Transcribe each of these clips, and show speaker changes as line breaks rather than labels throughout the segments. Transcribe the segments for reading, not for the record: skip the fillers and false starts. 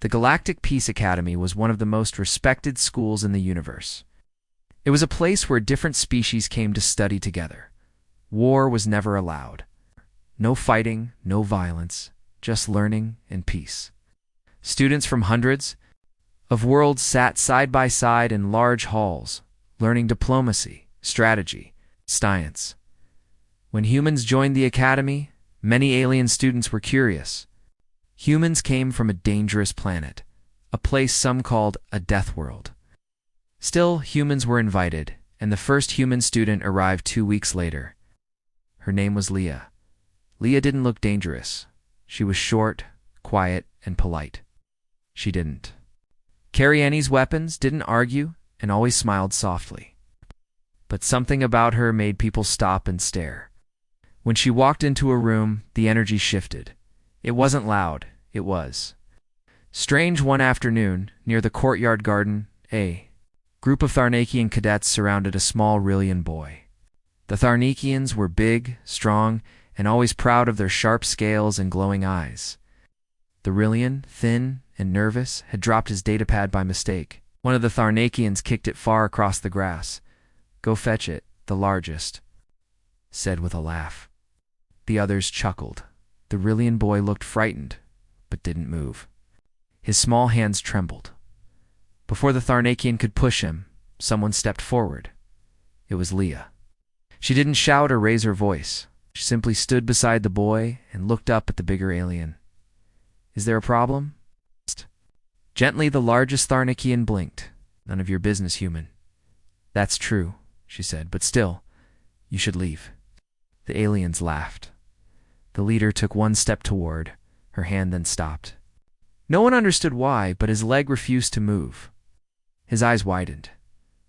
The Galactic Peace Academy was one of the most respected schools in the universe. It was a place where different species came to study together. War was never allowed. No fighting, no violence, just learning and peace. Students from hundreds of worlds sat side by side in large halls, learning diplomacy, strategy, science. When humans joined the academy, many alien students were curious. Humans came from a dangerous planet, a place some called a death world. Still, humans were invited, and the first human student arrived 2 weeks later. Her name was Leah. Leah didn't look dangerous. She was short, quiet, and polite. She didn't carry any weapons, didn't argue, and always smiled softly. But something about her made people stop and stare. When she walked into a room, the energy shifted. It wasn't loud, it was strange. One afternoon, near the courtyard garden, a group of Tharnakian cadets surrounded a small Rillian boy. The Tharnakians were big, strong, and always proud of their sharp scales and glowing eyes. The Rillian, thin and nervous, had dropped his datapad by mistake. One of the Tharnakians kicked it far across the grass. "Go fetch it, the largest," said with a laugh. The others chuckled. The Rillian boy looked frightened, but didn't move. His small hands trembled. Before the Tharnakian could push him, someone stepped forward. It was Leah. She didn't shout or raise her voice. She simply stood beside the boy and looked up at the bigger alien. "Is there a problem?" Gently, the largest Tharnakian blinked. "None of your business, human." "That's true," she said, "but still, you should leave." The aliens laughed. The leader took one step toward her, hand then stopped. No one understood why, but his leg refused to move. His eyes widened.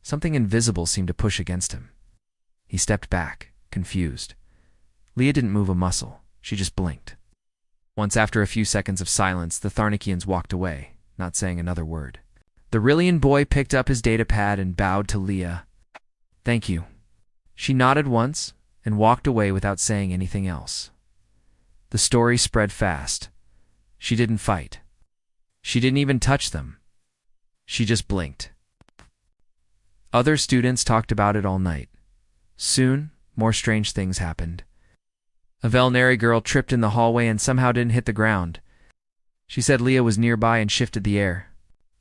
Something invisible seemed to push against him. He stepped back, confused. Leah didn't move a muscle. She just blinked. Once, after a few seconds of silence, the Tharnakians walked away, not saying another word. The Rillian boy picked up his datapad and bowed to Leah. "Thank you." She nodded once and walked away without saying anything else. The story spread fast. She didn't fight. She didn't even touch them. She just blinked. Other students talked about it all night. Soon, more strange things happened. A Velnari girl tripped in the hallway and somehow didn't hit the ground. She said Leah was nearby and shifted the air.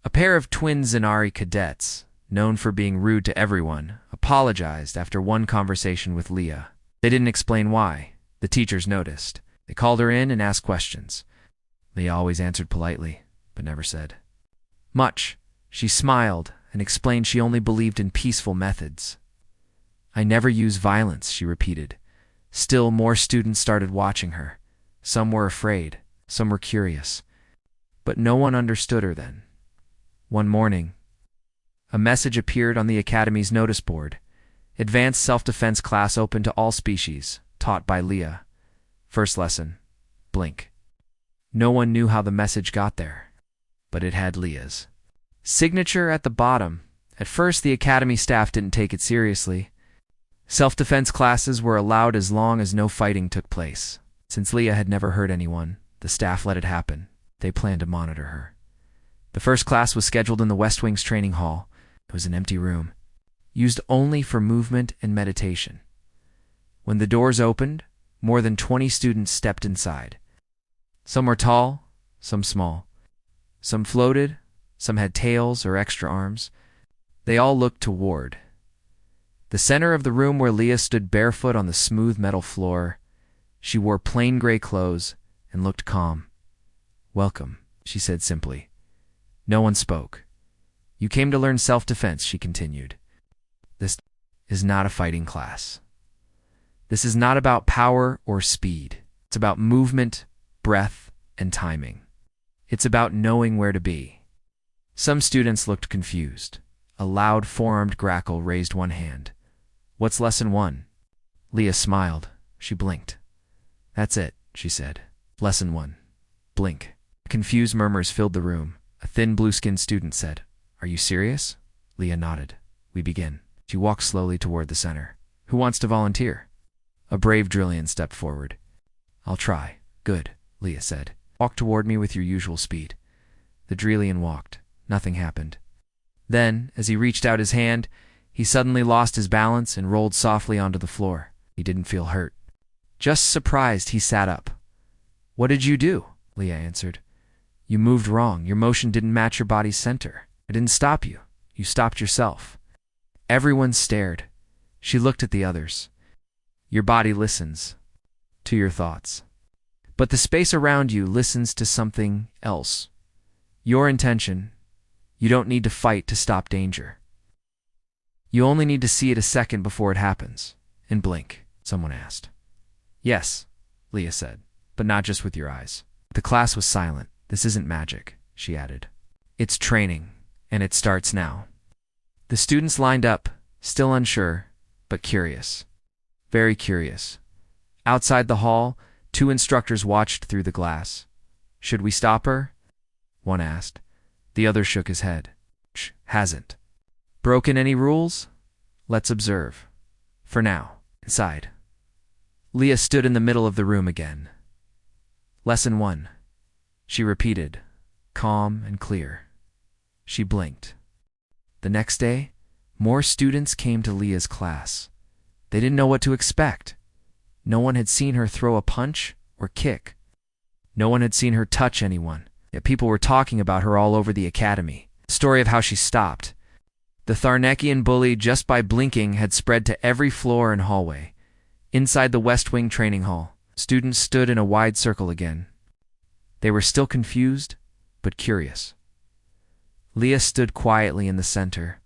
A pair of twin Zenari cadets, known for being rude to everyone, apologized after one conversation with Leah. They didn't explain why. The teachers noticed. They called her in and asked questions. Leah always answered politely, but never said much. She smiled and explained she only believed in peaceful methods. "I never use violence," she repeated. Still, more students started watching her. Some were afraid, some were curious. But no one understood her then. One morning, a message appeared on the Academy's notice board. Advanced self-defense class open to all species, taught by Leah. First lesson, blink. No one knew how the message got there, but it had Leah's signature at the bottom. At first, the Academy staff didn't take it seriously. Self-defense classes were allowed as long as no fighting took place. Since Leah had never hurt anyone, the staff let it happen. They planned to monitor her. The first class was scheduled in the West Wing's training hall. It was an empty room, used only for movement and meditation. When the doors opened, more than 20 students stepped inside. Some were tall, some small. Some floated, some had tails or extra arms. They all looked toward the center of the room, where Leah stood barefoot on the smooth metal floor. She wore plain gray clothes and looked calm. "Welcome," she said simply. No one spoke. "You came to learn self-defense," she continued. "This is not a fighting class. This is not about power or speed. It's about movement, breath, and timing. It's about knowing where to be." Some students looked confused. A loud, four-armed grackle raised one hand. "What's lesson 1? Leah smiled. She blinked. "That's it," she said. "Lesson 1. Blink." Confused murmurs filled the room. A thin, blue-skinned student said, "Are you serious?" Leah nodded. "We begin." She walked slowly toward the center. "Who wants to volunteer?" A brave Drillian stepped forward. "I'll try." "Good," Leah said. "Walk toward me with your usual speed." The Drelian walked. Nothing happened. Then, as he reached out his hand, he suddenly lost his balance and rolled softly onto the floor. He didn't feel hurt. Just surprised, he sat up. "What did you do?" Leah answered. "You moved wrong. Your motion didn't match your body's center. I didn't stop you. You stopped yourself." Everyone stared. She looked at the others. "Your body listens to your thoughts. But the space around you listens to something else. Your intention. You don't need to fight to stop danger. You only need to see it a second before it happens. And blink," someone asked. "Yes," Leah said, "but not just with your eyes." The class was silent. "This isn't magic," she added. "It's training, and it starts now." The students lined up, still unsure, but curious. Very curious. Outside the hall, 2 instructors watched through the glass. "Should we stop her?" one asked. The other shook his head. "Hasn't broken any rules? Let's observe. For now." Inside. Leah stood in the middle of the room again. "Lesson 1. She repeated, calm and clear. She blinked. The next day, more students came to Leah's class. They didn't know what to expect. No one had seen her throw a punch or kick. No one had seen her touch anyone, yet people were talking about her all over the academy. The story of how she stopped the Tharnekian bully just by blinking had spread to every floor and hallway. Inside the West Wing training hall, students stood in a wide circle again. They were still confused, but curious. Leah stood quietly in the center.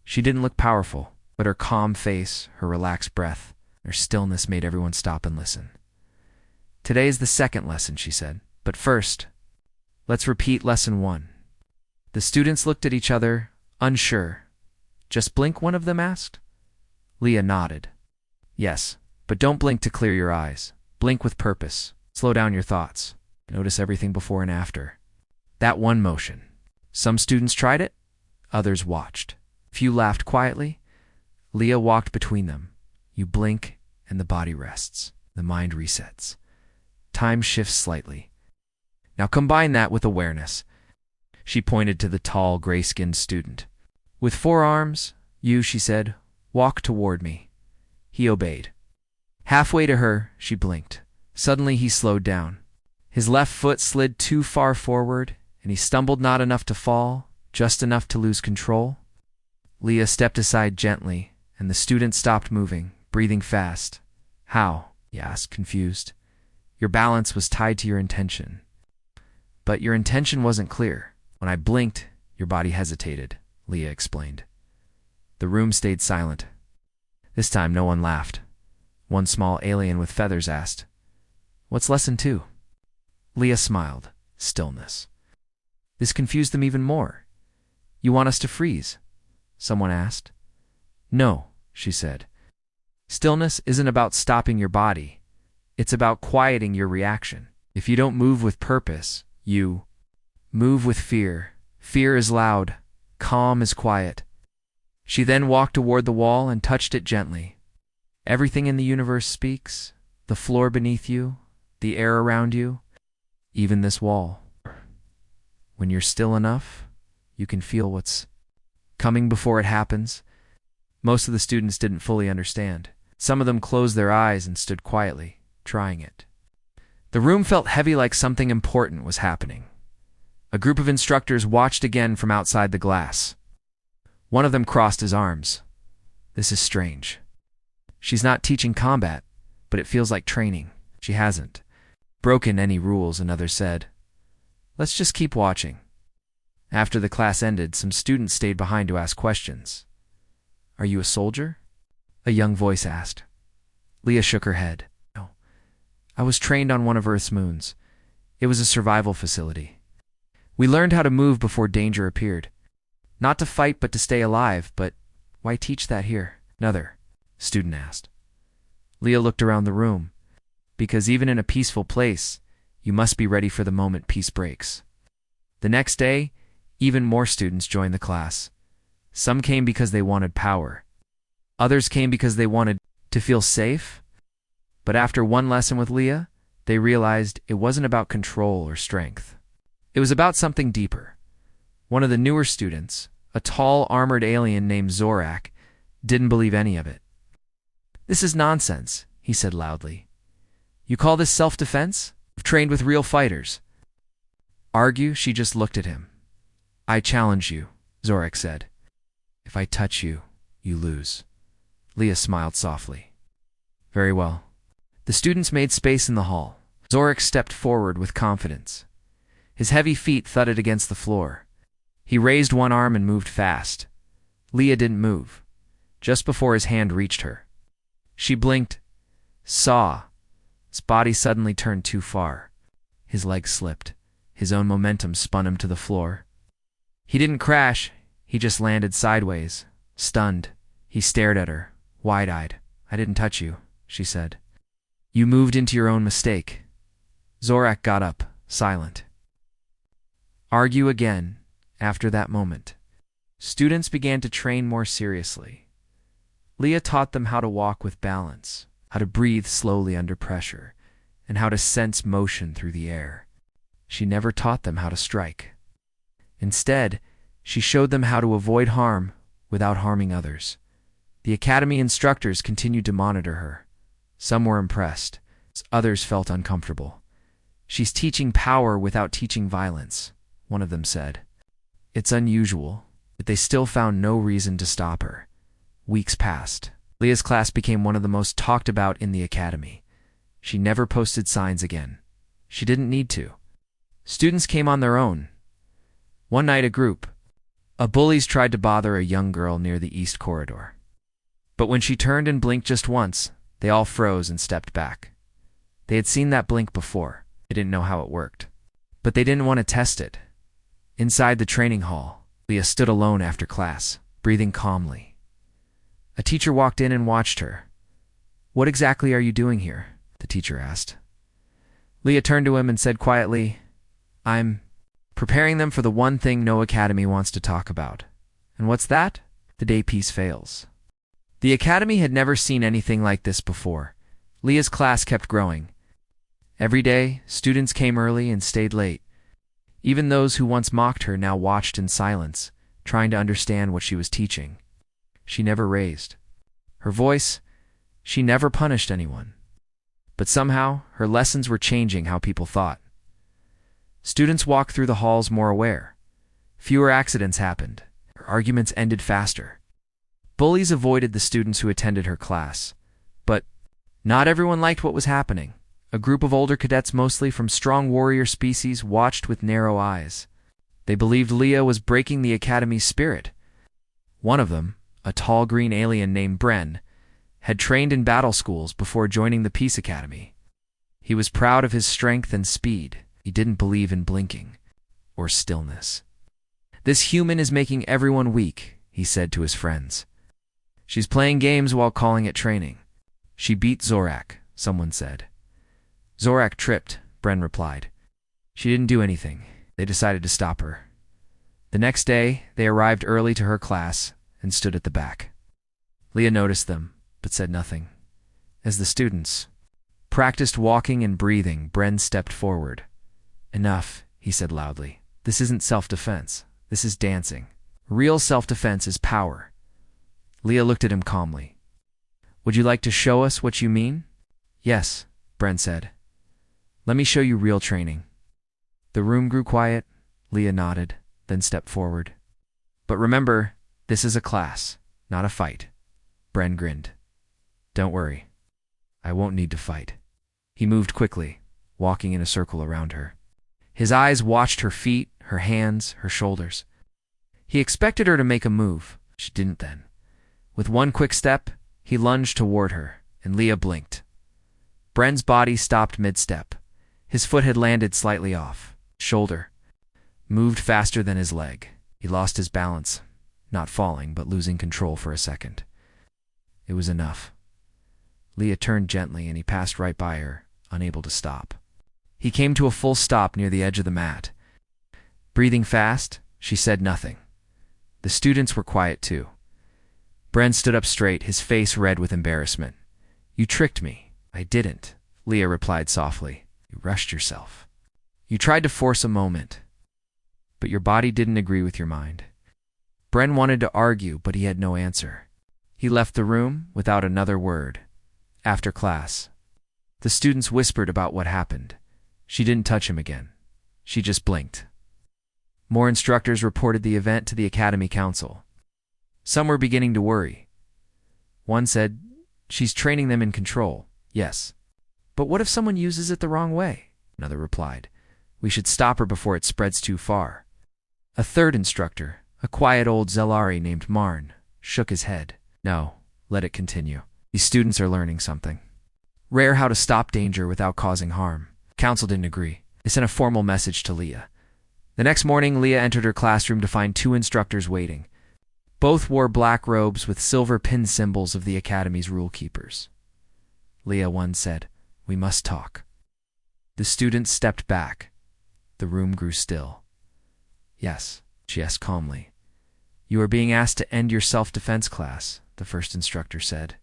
She didn't look powerful, but her calm face, her relaxed breath, her stillness made everyone stop and listen. "Today is the second lesson," she said. "But first, let's repeat lesson 1. The students looked at each other, unsure. "Just blink?" one of them asked. Leah nodded. "Yes, but don't blink to clear your eyes. Blink with purpose. Slow down your thoughts. Notice everything before and after." That one motion. Some students tried it. Others watched. Few laughed quietly. Leah walked between them. You blink, and the body rests. The mind resets. Time shifts slightly. Now combine that with awareness. She pointed to the tall, gray-skinned student. "With 4 arms, you," she said, "walk toward me." He obeyed. Halfway to her, she blinked. Suddenly he slowed down. His left foot slid too far forward, and he stumbled not enough to fall, just enough to lose control. Leah stepped aside gently, and the student stopped moving, breathing fast. "How?" he asked, confused. "Your balance was tied to your intention." "But your intention wasn't clear. When I blinked, your body hesitated," Leah explained. The room stayed silent. This time no one laughed. One small alien with feathers asked, "What's lesson 2? Leah smiled. Stillness. This confused them even more. "You want us to freeze?" someone asked. "No," she said. "Stillness isn't about stopping your body. It's about quieting your reaction. If you don't move with purpose, you move with fear. Fear is loud. Calm is quiet." She then walked toward the wall and touched it gently. "Everything in the universe speaks. The floor beneath you, the air around you, even this wall. When you're still enough, you can feel what's coming before it happens." Most of the students didn't fully understand. Some of them closed their eyes and stood quietly, trying it. The room felt heavy, like something important was happening. A group of instructors watched again from outside the glass. One of them crossed his arms. "This is strange. She's not teaching combat, but it feels like training." "She hasn't broken any rules," another said. "Let's just keep watching." After the class ended, some students stayed behind to ask questions. "Are you a soldier?" a young voice asked. Leah shook her head. "No. I was trained on one of Earth's moons. It was a survival facility. We learned how to move before danger appeared. Not to fight, but to stay alive. But why teach that here?" Another student asked. Leah looked around the room. "Because even in a peaceful place, you must be ready for the moment peace breaks." The next day, even more students joined the class. Some came because they wanted power. Others came because they wanted to feel safe. But after one lesson with Leah, they realized it wasn't about control or strength. It was about something deeper. One of the newer students, a tall, armored alien named Zorak, didn't believe any of it. "This is nonsense," he said loudly. "You call this self-defense? I've trained with real fighters." "Argue?" She just looked at him. "I challenge you," Zorak said. "If I touch you, you lose." Leah smiled softly. "Very well." The students made space in the hall. Zorak stepped forward with confidence. His heavy feet thudded against the floor. He raised one arm and moved fast. Leah didn't move. Just before his hand reached her, she blinked, saw. His body suddenly turned too far. His legs slipped. His own momentum spun him to the floor. He didn't crash. He just landed sideways. Stunned, he stared at her, wide-eyed. "I didn't touch you," she said. "You moved into your own mistake." Zorak got up, silent. Argue again. After that moment, students began to train more seriously. Leah taught them how to walk with balance, how to breathe slowly under pressure, and how to sense motion through the air. She never taught them how to strike. Instead, she showed them how to avoid harm without harming others. The academy instructors continued to monitor her. Some were impressed. Others felt uncomfortable. "She's teaching power without teaching violence," one of them said. "It's unusual," but they still found no reason to stop her. Weeks passed. Leah's class became one of the most talked about in the academy. She never posted signs again. She didn't need to. Students came on their own. One night, a group of bullies tried to bother a young girl near the east corridor. But when she turned and blinked just once, they all froze and stepped back. They had seen that blink before. They didn't know how it worked. But they didn't want to test it. Inside the training hall, Leah stood alone after class, breathing calmly. A teacher walked in and watched her. "What exactly are you doing here?" the teacher asked. Leah turned to him and said quietly, "I'm preparing them for the one thing no academy wants to talk about." "And what's that?" "The day peace fails." The academy had never seen anything like this before. Leah's class kept growing. Every day, students came early and stayed late. Even those who once mocked her now watched in silence, trying to understand what she was teaching. She never raised her voice. She never punished anyone. But somehow, her lessons were changing how people thought. Students walked through the halls more aware. Fewer accidents happened. Her arguments ended faster. Bullies avoided the students who attended her class. But not everyone liked what was happening. A group of older cadets, mostly from strong warrior species, watched with narrow eyes. They believed Leah was breaking the academy's spirit. One of them, a tall green alien named Bren, had trained in battle schools before joining the Peace Academy. He was proud of his strength and speed. He didn't believe in blinking or stillness. "This human is making everyone weak," he said to his friends. "She's playing games while calling it training." "She beat Zorak," someone said. "Zorak tripped," Bren replied. "She didn't do anything. They decided to stop her." The next day, they arrived early to her class and stood at the back. Leah noticed them, but said nothing. As the students practiced walking and breathing, Bren stepped forward. "Enough," he said loudly. "This isn't self-defense. This is dancing. Real self-defense is power." Leah looked at him calmly. "Would you like to show us what you mean?" "Yes," Bren said. "Let me show you real training." The room grew quiet. Leah nodded, then stepped forward. "But remember, this is a class, not a fight." Bren grinned. "Don't worry. I won't need to fight." He moved quickly, walking in a circle around her. His eyes watched her feet, her hands, her shoulders. He expected her to make a move. She didn't then. With one quick step, he lunged toward her, and Leah blinked. Bren's body stopped mid-step. His foot had landed slightly off. Shoulder moved faster than his leg. He lost his balance, not falling, but losing control for a second. It was enough. Leah turned gently, and he passed right by her, unable to stop. He came to a full stop near the edge of the mat. Breathing fast, she said nothing. The students were quiet too. Bren stood up straight, his face red with embarrassment. "You tricked me." "I didn't," Leah replied softly. "You rushed yourself. You tried to force a moment." but your body didn't agree with your mind. Bren wanted to argue, but he had no answer. He left the room without another word. After class, the students whispered about what happened. She didn't touch him again. She just blinked. More instructors reported the event to the Academy Council. Some were beginning to worry. One said, "She's training them in control." "Yes. But what if someone uses it the wrong way?" Another replied, "We should stop her before it spreads too far." A third instructor, a quiet old Zelari named Marn, shook his head. "No, let it continue. These students are learning something rare, how to stop danger without causing harm." Council didn't agree. They sent a formal message to Leah. The next morning, Leah entered her classroom to find two instructors waiting. Both wore black robes with silver pin symbols of the Academy's rule keepers. Leah, one said, "We must talk." The students stepped back. The room grew still. "Yes," she asked calmly. "You are being asked to end your self-defense class," the first instructor said.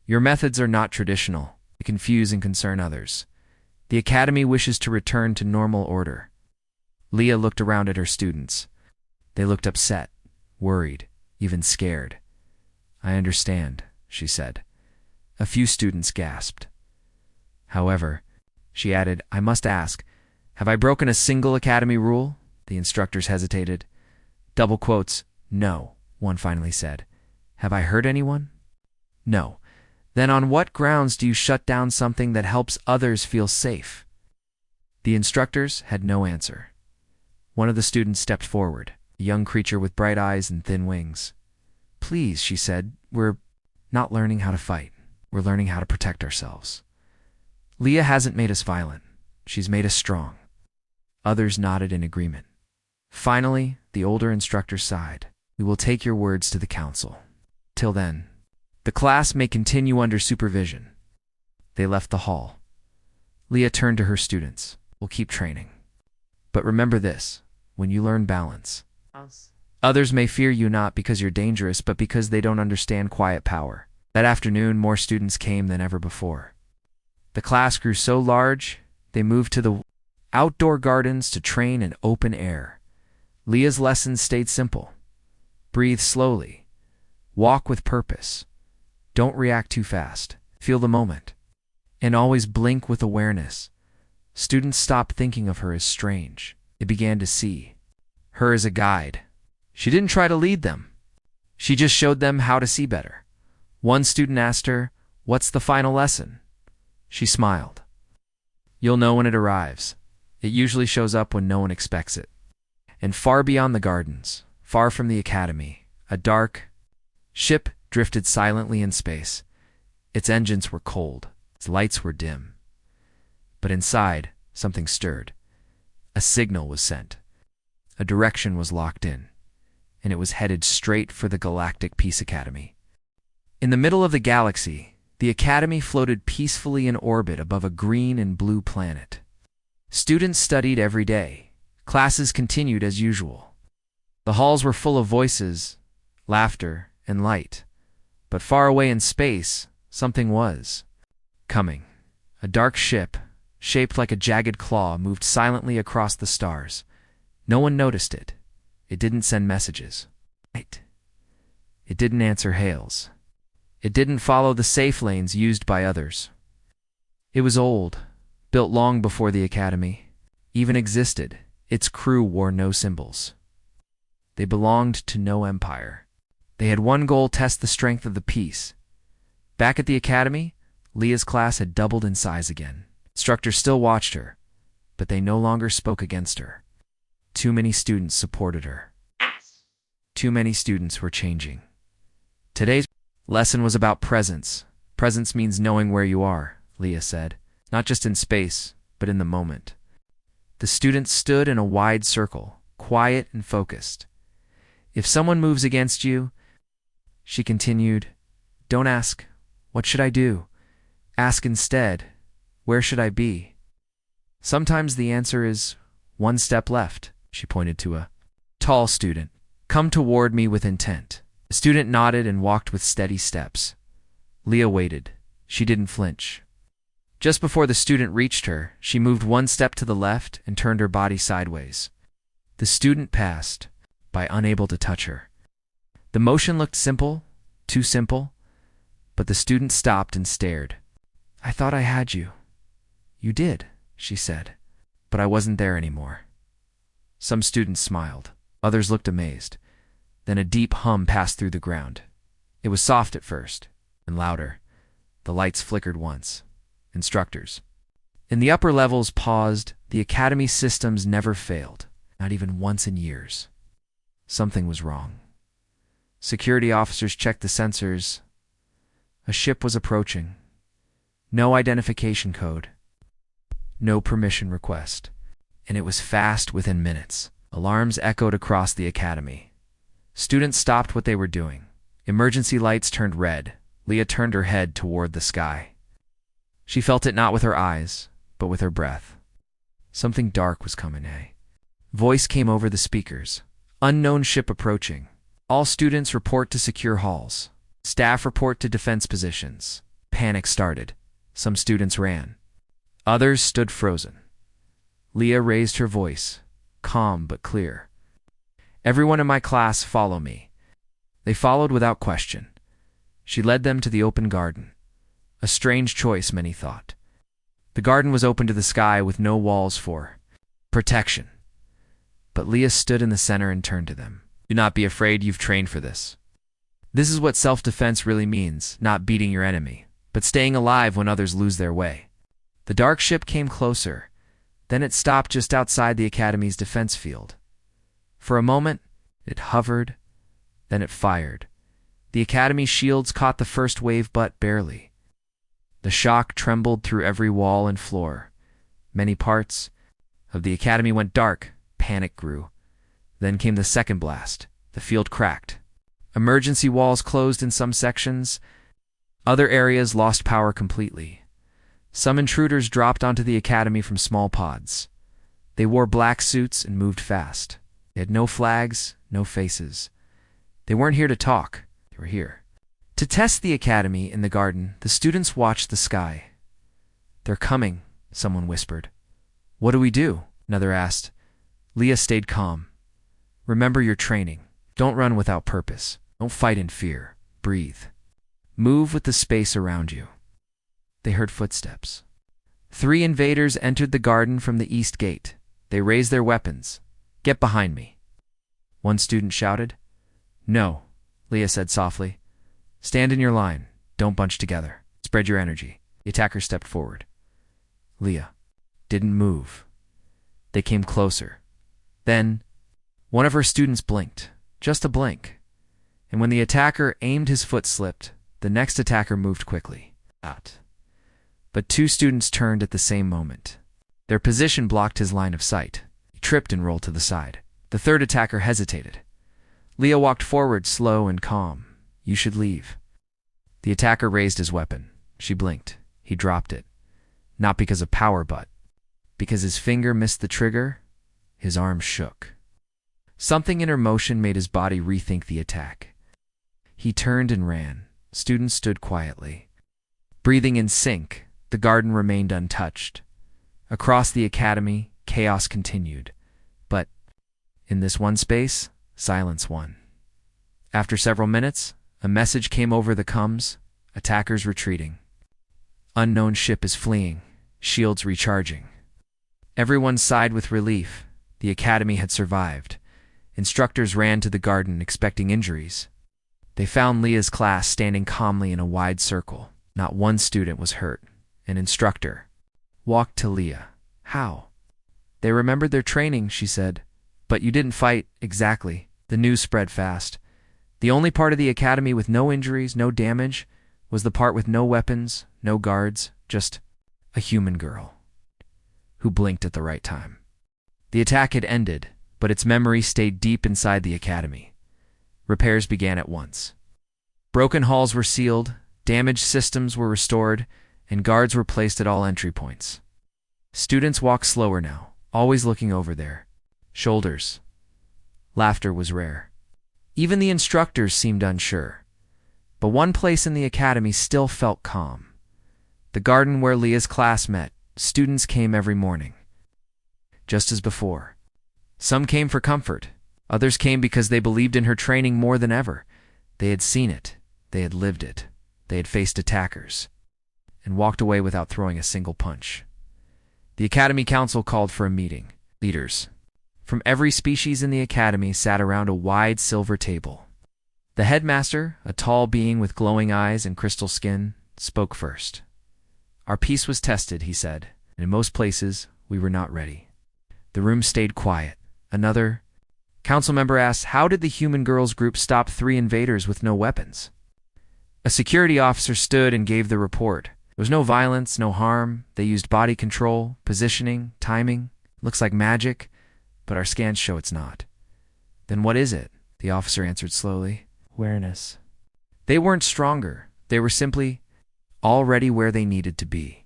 "Your methods are not traditional. They confuse and concern others. The Academy wishes to return to normal order." Leah looked around at her students. They looked upset, worried, even scared. "I understand," she said. A few students gasped. "However," she added, "I must ask, have I broken a single Academy rule?" The instructors hesitated. Double quotes, "No," one finally said. "Have I hurt anyone?" "No." "Then on what grounds do you shut down something that helps others feel safe?" The instructors had no answer. One of the students stepped forward, a young creature with bright eyes and thin wings. "Please," she said, "we're not learning how to fight. We're learning how to protect ourselves. Leah hasn't made us violent. She's made us strong." Others nodded in agreement. Finally, the older instructor sighed. "We will take your words to the council. Till then, the class may continue under supervision." They left the hall. Leah turned to her students. "We'll keep training. But remember this, when you learn balance, others may fear you not because you're dangerous, but because they don't understand quiet power." That afternoon, more students came than ever before. The class grew so large, they moved to the outdoor gardens to train in open air. Leah's lessons stayed simple. Breathe slowly. Walk with purpose. Don't react too fast. Feel the moment. And always blink with awareness. Students stopped thinking of her as strange. They began to see her as a guide. She didn't try to lead them. She just showed them how to see better. One student asked her, "What's the final lesson?" She smiled. "You'll know when it arrives. It usually shows up when no one expects it." And far beyond the gardens, far from the Academy, a dark ship drifted silently in space. Its engines were cold. Its lights were dim. But inside, something stirred. A signal was sent. A direction was locked in, and it was headed straight for the Galactic Peace Academy. In the middle of the galaxy, the Academy floated peacefully in orbit above a green and blue planet. Students studied every day. Classes continued as usual. The halls were full of voices, laughter, and light. But far away in space, something was coming. A dark ship, shaped like a jagged claw, moved silently across the stars. No one noticed it. It didn't send messages. It didn't answer hails. It didn't follow the safe lanes used by others. It was old, built long before the Academy even existed. Its crew wore no symbols. They belonged to no empire. They had one goal: test the strength of the peace. Back at the Academy, Leah's class had doubled in size again. Instructors still watched her, but they no longer spoke against her. Too many students supported her. Too many students were changing. Today's lesson was about presence. Presence means knowing where you are, Leah said, not just in space, but in the moment. The students stood in a wide circle, quiet and focused. If someone moves against you, she continued, don't ask, what should I do? Ask instead, where should I be? Sometimes the answer is one step left, she pointed to a tall student. Come toward me with intent. The student nodded and walked with steady steps. Leah waited. She didn't flinch. Just before the student reached her, she moved one step to the left and turned her body sideways. The student passed by, unable to touch her. The motion looked simple, too simple, but the student stopped and stared. "I thought I had you." "You did," she said, "but I wasn't there anymore." Some students smiled. Others looked amazed. Then a deep hum passed through the ground. It was soft at first, and louder. The lights flickered once. Instructors. In the upper levels paused. The academy systems never failed, not even once in years. Something was wrong. Security officers checked the sensors. A ship was approaching. No identification code. No permission request. And it was fast within minutes. Alarms echoed across the academy. Students stopped what they were doing. Emergency lights turned red. Leah turned her head toward the sky. She felt it not with her eyes, but with her breath. Something dark was coming, Voice came over the speakers. "Unknown ship approaching. All students report to secure halls. Staff report to defense positions." Panic started. Some students ran. Others stood frozen. Leah raised her voice, calm but clear. "Everyone in my class, follow me." They followed without question. She led them to the open garden. A strange choice, many thought. The garden was open to the sky with no walls for protection. But Leah stood in the center and turned to them. "Do not be afraid, you've trained for this. This is what self-defense really means, not beating your enemy, but staying alive when others lose their way." The dark ship came closer. Then it stopped just outside the academy's defense field. For a moment, it hovered, then it fired. The academy shields caught the first wave, but barely. The shock trembled through every wall and floor. Many parts of the academy went dark. Panic grew. Then came the second blast. The field cracked. Emergency walls closed in some sections. Other areas lost power completely. Some intruders dropped onto the academy from small pods. They wore black suits and moved fast. They had no flags, no faces. They weren't here to talk. They were here to test the academy. In the garden, the students watched the sky. "They're coming," someone whispered. "What do we do?" another asked. Leah stayed calm. "Remember your training. Don't run without purpose. Don't fight in fear. Breathe. Move with the space around you." They heard footsteps. 3 invaders entered the garden from the east gate. They raised their weapons. "Get behind me," one student shouted. "No," Leah said softly. "Stand in your line. Don't bunch together. Spread your energy." The attacker stepped forward. Leah didn't move. They came closer. Then, one of her students blinked. Just a blink. And when the attacker aimed, his foot slipped. The next attacker moved quickly out. But 2 students turned at the same moment. Their position blocked his line of sight. He tripped and rolled to the side. The third attacker hesitated. Leah walked forward, slow and calm. "You should leave." The attacker raised his weapon. She blinked. He dropped it. Not because of power, but because his finger missed the trigger. His arm shook. Something in her motion made his body rethink the attack. He turned and ran. Students stood quietly. Breathing in sync, the garden remained untouched. Across the academy, chaos continued. But in this one space, silence won. After several minutes, a message came over the comms. Attackers retreating. Unknown ship is fleeing. Shields recharging. Everyone sighed with relief. The academy had survived. Instructors ran to the garden expecting injuries. They found Leah's class standing calmly in a wide circle. Not one student was hurt. An instructor walked to Leah. "How?" "They remembered their training," she said. "But you didn't fight exactly." The news spread fast. The only part of the academy with no injuries, no damage, was the part with no weapons, no guards, just a human girl who blinked at the right time. The attack had ended, but its memory stayed deep inside the academy. Repairs began at once. Broken halls were sealed, damaged systems were restored, and guards were placed at all entry points. Students walked slower now, always looking over their shoulders. Laughter was rare. Even the instructors seemed unsure. But one place in the academy still felt calm. The garden where Leah's class met. Students came every morning. Just as before. Some came for comfort. Others came because they believed in her training more than ever. They had seen it. They had lived it. They had faced attackers and walked away without throwing a single punch. The Academy Council called for a meeting. Leaders from every species in the Academy sat around a wide silver table. The headmaster, a tall being with glowing eyes and crystal skin, spoke first. Our peace was tested, he said, and in most places we were not ready. The room stayed quiet. Another council member asked, how did the human girls group stop 3 invaders with no weapons? A security officer stood and gave the report. There was no violence, no harm. They used body control, positioning, timing. Looks like magic, but our scans show it's not. Then what is it? The officer answered slowly. Awareness. They weren't stronger. They were simply already where they needed to be.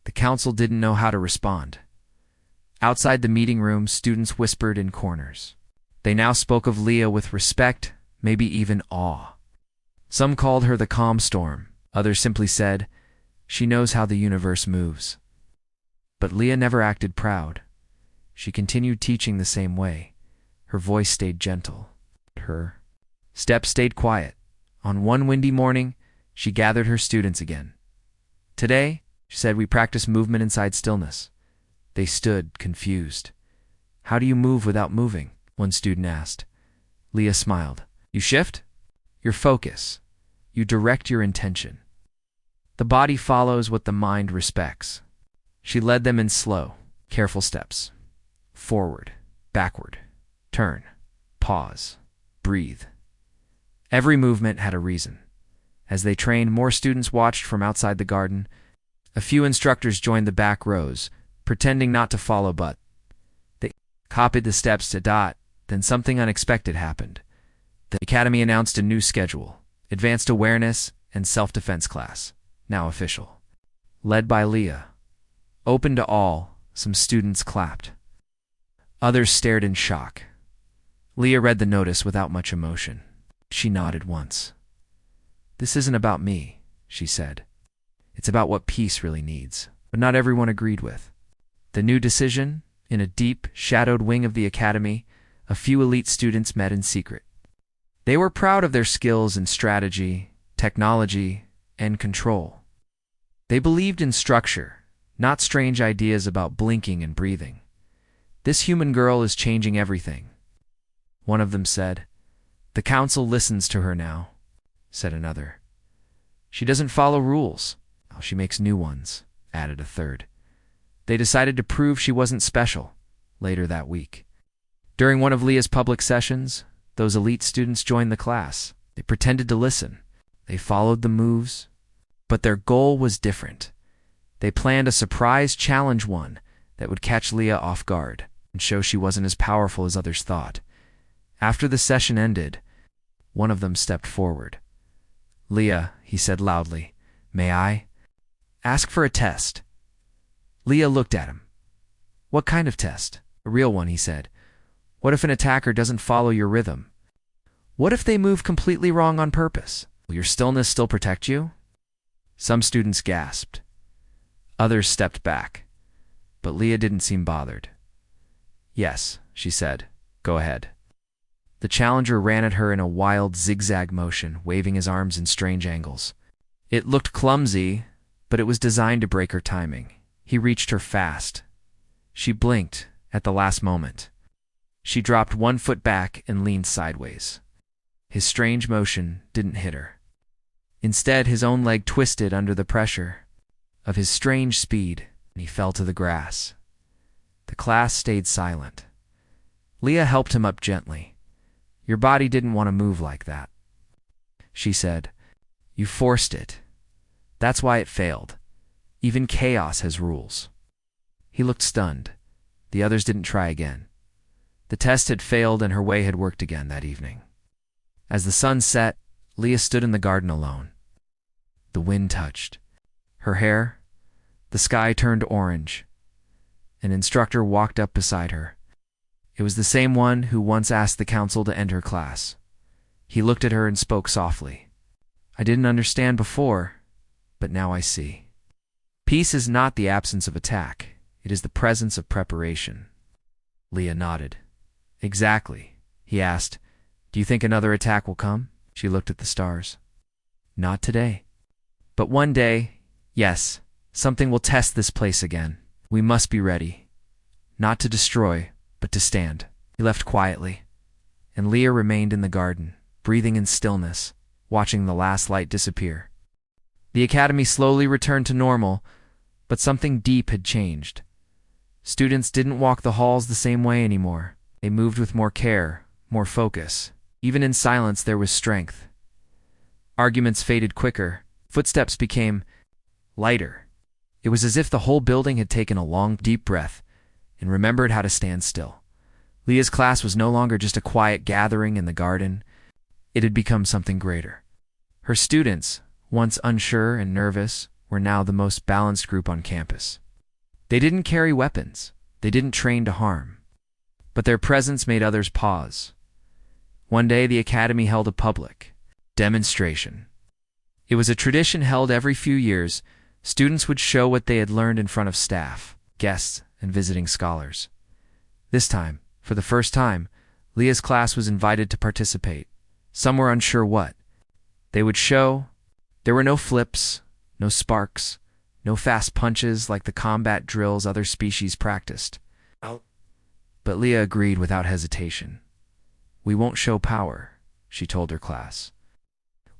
The council didn't know how to respond. Outside the meeting room, students whispered in corners. They now spoke of Leah with respect, maybe even awe. Some called her the calm storm. Others simply said, she knows how the universe moves. But Leah never acted proud. She continued teaching the same way. Her voice stayed gentle. Her steps stayed quiet. On one windy morning, she gathered her students again. Today, she said, we practice movement inside stillness. They stood, confused. How do you move without moving? One student asked. Leah smiled. You shift your focus. You direct your intention. The body follows what the mind respects. She led them in slow, careful steps. Forward, backward, turn, pause, breathe. Every movement had a reason. As they trained, more students watched from outside the garden. A few instructors joined the back rows, pretending not to follow, but they copied the steps to dot. Then something unexpected happened. The Academy announced a new schedule, Advanced Awareness and Self-Defense class, now official. Led by Leah. Open to all, some students clapped. Others stared in shock. Leah read the notice without much emotion. She nodded once. This isn't about me, she said. It's about what peace really needs, but not everyone agreed with. The new decision, in a deep, shadowed wing of the Academy, a few elite students met in secret. They were proud of their skills in strategy, technology, and control. They believed in structure, not strange ideas about blinking and breathing. This human girl is changing everything. One of them said. The council listens to her now, said another. She doesn't follow rules. She makes new ones, added a third. They decided to prove she wasn't special, later that week. During one of Leah's public sessions, those elite students joined the class. They pretended to listen. They followed the moves. But their goal was different. They planned a surprise challenge one that would catch Leah off guard and show she wasn't as powerful as others thought. After the session ended, one of them stepped forward. Leah, he said loudly, may I ask for a test? Leah looked at him. What kind of test? A real one, he said. What if an attacker doesn't follow your rhythm? What if they move completely wrong on purpose? Will your stillness still protect you? Some students gasped. Others stepped back. But Leah didn't seem bothered. Yes, she said. Go ahead. The challenger ran at her in a wild zigzag motion, waving his arms in strange angles. It looked clumsy, but it was designed to break her timing. He reached her fast. She blinked at the last moment. She dropped one foot back and leaned sideways. His strange motion didn't hit her. Instead, his own leg twisted under the pressure of his strange speed, and he fell to the grass. The class stayed silent. Leah helped him up gently. Your body didn't want to move like that, she said. You forced it. That's why it failed. Even chaos has rules. He looked stunned. The others didn't try again. The test had failed and her way had worked again that evening. As the sun set, Leah stood in the garden alone. The wind touched her hair. The sky turned orange. An instructor walked up beside her. It was the same one who once asked the council to end her class. He looked at her and spoke softly. I didn't understand before, but now I see. Peace is not the absence of attack. It is the presence of preparation. Leah nodded. Exactly. He asked, "Do you think another attack will come?" She looked at the stars. Not today. But one day, yes, something will test this place again. We must be ready. Not to destroy, but to stand. He left quietly, and Leah remained in the garden, breathing in stillness, watching the last light disappear. The academy slowly returned to normal, but something deep had changed. Students didn't walk the halls the same way anymore. They moved with more care, more focus. Even in silence there was strength. Arguments faded quicker. Footsteps became lighter. It was as if the whole building had taken a long, deep breath and remembered how to stand still. Leah's class was no longer just a quiet gathering in the garden. It had become something greater. Her students, once unsure and nervous, were now the most balanced group on campus. They didn't carry weapons. They didn't train to harm. But their presence made others pause. One day the academy held a public demonstration. It was a tradition held every few years. Students would show what they had learned in front of staff, guests, and visiting scholars. This time, for the first time, Leah's class was invited to participate. Some were unsure what they would show. There were no flips, no sparks, no fast punches like the combat drills other species practiced. But Leah agreed without hesitation. "We won't show power," she told her class.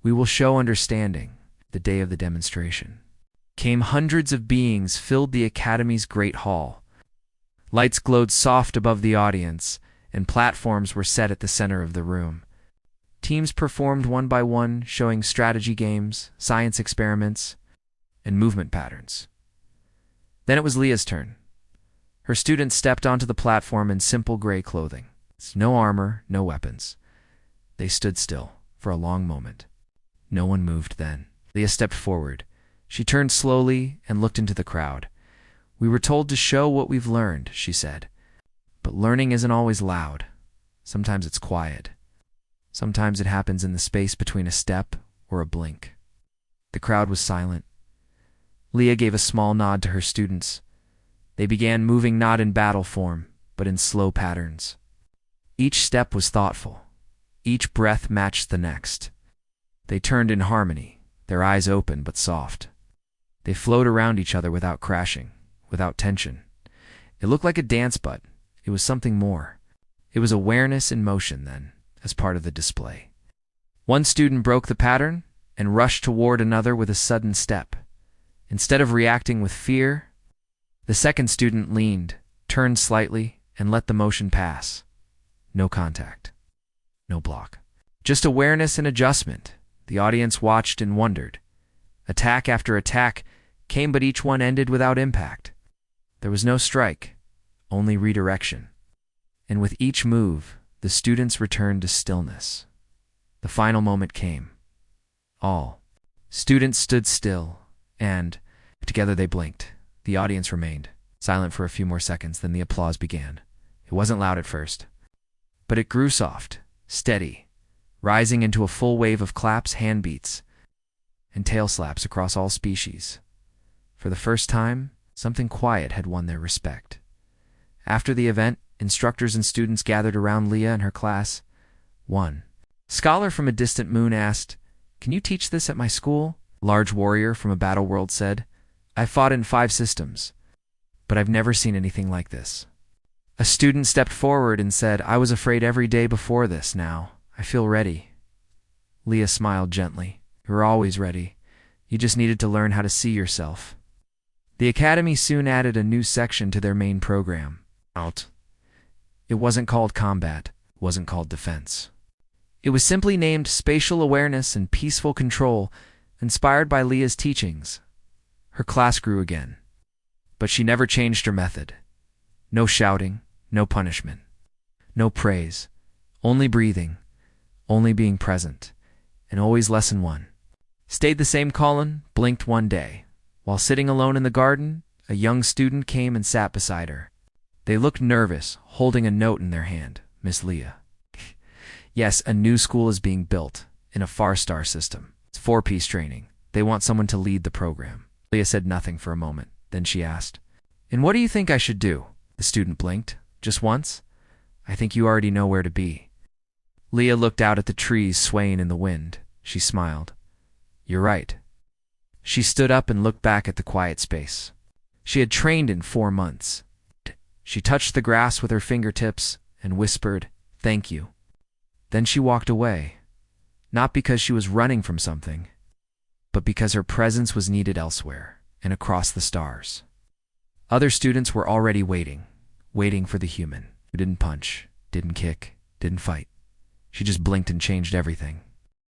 "We will show understanding." The day of the demonstration came. Hundreds of beings filled the academy's great hall. Lights glowed soft above the audience, and platforms were set at the center of the room. Teams performed one by one, showing strategy games, science experiments, and movement patterns. Then it was Leah's turn. Her students stepped onto the platform in simple gray clothing. No armor, no weapons. They stood still for a long moment. No one moved then. Leah stepped forward. She turned slowly and looked into the crowd. "We were told to show what we've learned," she said. "But learning isn't always loud. Sometimes it's quiet. Sometimes it happens in the space between a step or a blink." The crowd was silent. Leah gave a small nod to her students. They began moving not in battle form, but in slow patterns. Each step was thoughtful. Each breath matched the next. They turned in harmony, their eyes open but soft. They flowed around each other without crashing, without tension. It looked like a dance, but it was something more. It was awareness in motion then, as part of the display. One student broke the pattern and rushed toward another with a sudden step. Instead of reacting with fear, the second student leaned, turned slightly, and let the motion pass. No contact. No block. Just awareness and adjustment. The audience watched and wondered. Attack after attack came, but each one ended without impact. There was no strike, only redirection. And with each move, the students returned to stillness. The final moment came. All students stood still, and together they blinked. The audience remained silent for a few more seconds, then the applause began. It wasn't loud at first, but it grew soft, steady, rising into a full wave of claps, hand beats, and tail slaps across all species. For the first time, something quiet had won their respect. After the event, instructors and students gathered around Leah and her class. One scholar from a distant moon asked, "Can you teach this at my school?" A large warrior from a battle world said, "I fought in 5 systems, but I've never seen anything like this." A student stepped forward and said, "I was afraid every day before this. Now I feel ready." Leah smiled gently. "You were always ready. You just needed to learn how to see yourself." The academy soon added a new section to their main program. It wasn't called combat, it wasn't called defense. It was simply named Spatial Awareness and Peaceful Control, inspired by Leah's teachings. Her class grew again, but she never changed her method. No shouting, no punishment, no praise, only breathing, only being present, and always lesson 1. Stayed the same. Colin blinked one day. While sitting alone in the garden, a young student came and sat beside her. They looked nervous, holding a note in their hand. "Miss Leah." "Yes, a new school is being built in a 4-star system. It's 4-piece training. They want someone to lead the program." Leah said nothing for a moment. Then she asked, "And what do you think I should do?" The student blinked, just once. I think you already know where to be. Leah looked out at the trees swaying in the wind. She smiled. You're right. She stood up and looked back at the quiet space. She had trained in 4 months. She touched the grass with her fingertips and whispered, "Thank you." Then she walked away, not because she was running from something, but because her presence was needed elsewhere and across the stars. Other students were already waiting for the human who didn't punch, didn't kick, didn't fight. She just blinked and changed everything.